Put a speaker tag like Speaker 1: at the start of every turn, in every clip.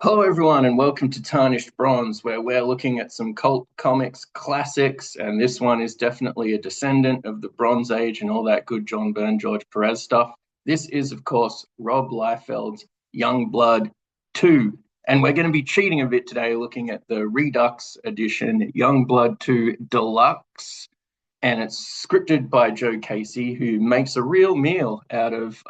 Speaker 1: Hello, everyone, and welcome to Tarnished Bronze, where we're looking at some cult comics classics. And this one is definitely a descendant of the Bronze Age and all that good John Byrne, George Perez stuff. This is, of course, Rob Liefeld's Youngblood 2. And we're going to be cheating a bit today, looking at the Redux edition, Youngblood 2 Deluxe. And it's scripted by Joe Casey, who makes a real meal out of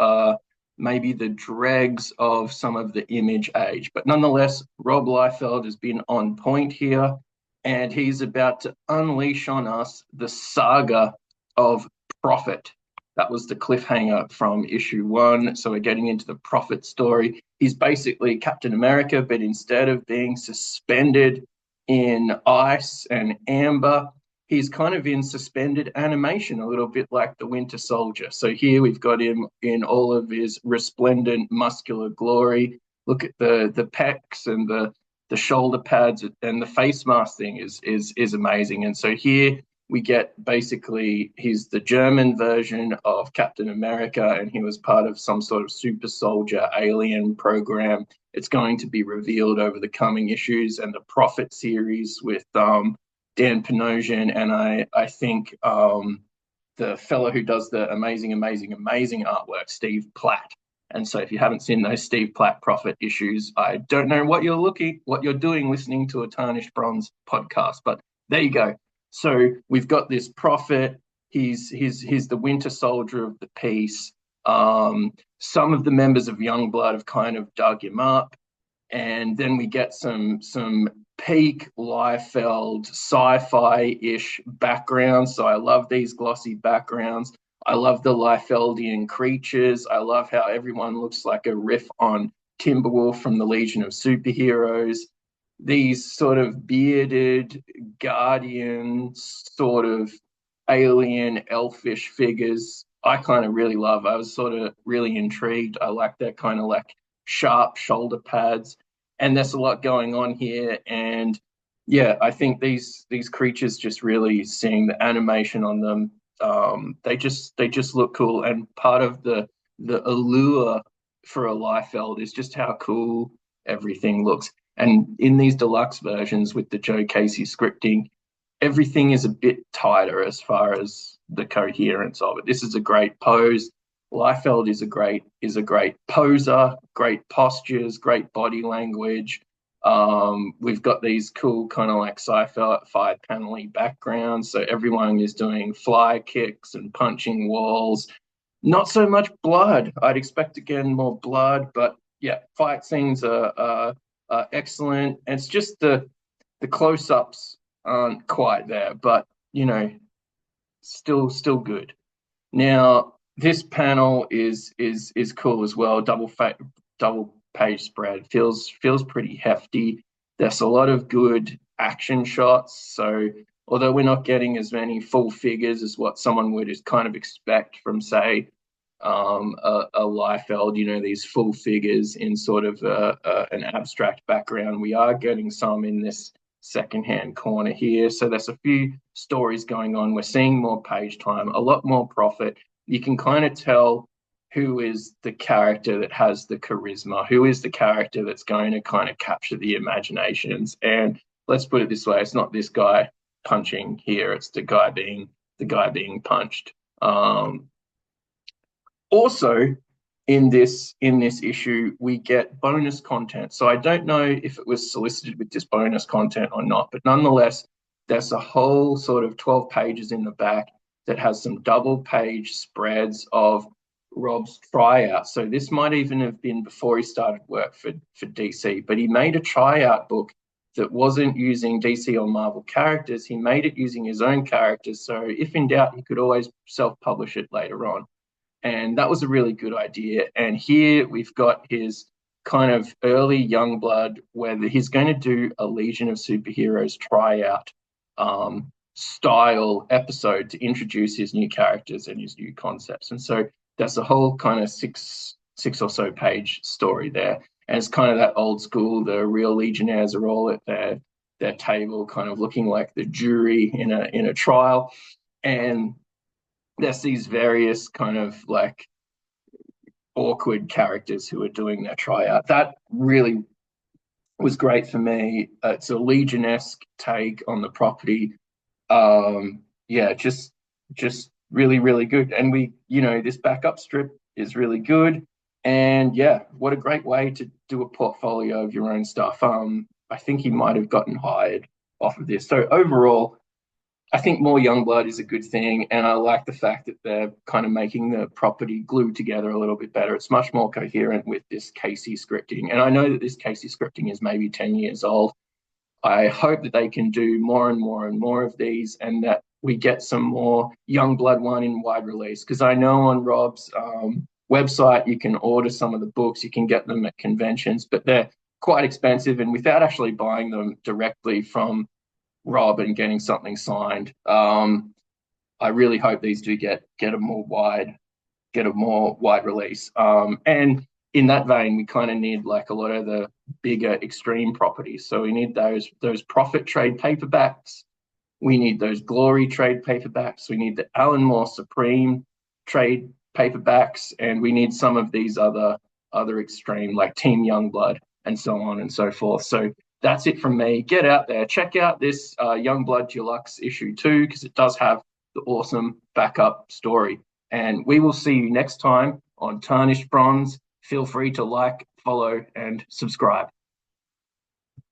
Speaker 1: maybe the dregs of some of the Image age. But nonetheless, Rob Liefeld has been on point here, and he's about to unleash on us the saga of Prophet. That was the cliffhanger from issue 1. So we're getting into the Prophet story. He's basically Captain America, but instead of being suspended in ice and amber, he's kind of in suspended animation, a little bit like the Winter Soldier. So here we've got him in all of his resplendent muscular glory. Look at the pecs and the shoulder pads, and the face mask thing is amazing. And so here we get basically he's the German version of Captain America, and he was part of some sort of super soldier alien program. It's going to be revealed over the coming issues, and the Prophet series with Dan Panosian, and I think the fellow who does the amazing artwork, Steve Platt. And so if you haven't seen those Steve Platt Prophet issues, I don't know what you're doing listening to a Tarnished Bronze podcast, but there you go. So we've got this Prophet. He's the Winter Soldier of the peace. Some of the members of Youngblood have kind of dug him up, and then we get some peak Liefeld sci-fi-ish backgrounds. So I love these glossy backgrounds. I love the Liefeldian creatures. I love how everyone looks like a riff on Timberwolf from the Legion of Superheroes. These sort of bearded guardian sort of alien elfish figures I kind of really love. I was sort of really intrigued. I like that kind of like sharp shoulder pads, and there's a lot going on here. And yeah, I think these creatures just really seeing the animation on them. They just look cool, and part of the allure for a Liefeld is just how cool everything looks. And in these deluxe versions with the Joe Casey scripting, everything is a bit tighter as far as the coherence of it. This is a great pose. Liefeld is a great poser, great postures, great body language. We've got these cool kind of like sci-fi panely backgrounds, so everyone is doing fly kicks and punching walls. Not so much blood. I'd expect again more blood, but yeah, fight scenes are excellent. And it's just the close-ups aren't quite there, but you know, still good. Now, this panel is cool as well. Double page spread feels pretty hefty. There's a lot of good action shots. So although we're not getting as many full figures as what someone would kind of expect from, say, a Liefeld, these full figures in sort of an abstract background, we are getting some in this second-hand corner here. So there's a few stories going on. We're seeing more page time, a lot more Prophet. You can kind of tell who is the character that has the charisma, who is the character that's going to kind of capture the imaginations. And let's put it this way, it's not this guy punching here, it's the guy being punched. Also, in this issue, we get bonus content. So I don't know if it was solicited with this bonus content or not, but nonetheless, there's a whole sort of 12 pages in the back that has some double page spreads of Rob's tryout. So this might even have been before he started work for DC, but he made a tryout book that wasn't using DC or Marvel characters. He made it using his own characters. So if in doubt, he could always self-publish it later on. And that was a really good idea. And here we've got his kind of early Youngblood, where he's going to do a Legion of Superheroes tryout style episode to introduce his new characters and his new concepts. And so that's a whole kind of six or so page story there. And it's kind of that old school, the real Legionnaires are all at their table, kind of looking like the jury in a trial. And there's these various kind of like awkward characters who are doing their tryout. That really was great for me. It's a Legion-esque take on the property. Yeah, just really, really good. And this backup strip is really good. And yeah, what a great way to do a portfolio of your own stuff. I think he might have gotten hired off of this. So overall, I think more Youngblood is a good thing, and I like the fact that they're kind of making the property glue together a little bit better. It's much more coherent with this Casey scripting, and I know that this Casey scripting is maybe 10 years old. I hope that they can do more and more and more of these, and that we get some more Youngblood one in wide release. Because I know on Rob's website you can order some of the books, you can get them at conventions, but they're quite expensive, and without actually buying them directly from Rob and getting something signed. I really hope these do get a more wide release. And in that vein, we kind of need like a lot of the bigger extreme properties. So we need those profit trade paperbacks. We need those glory trade paperbacks. We need the Alan Moore Supreme trade paperbacks, and we need some of these other extreme like Team Youngblood and so on and so forth. So that's it from me. Get out there, check out this Youngblood Deluxe issue 2 because it does have the awesome backup story. And we will see you next time on Tarnished Bronze. Feel free to like, follow, and subscribe.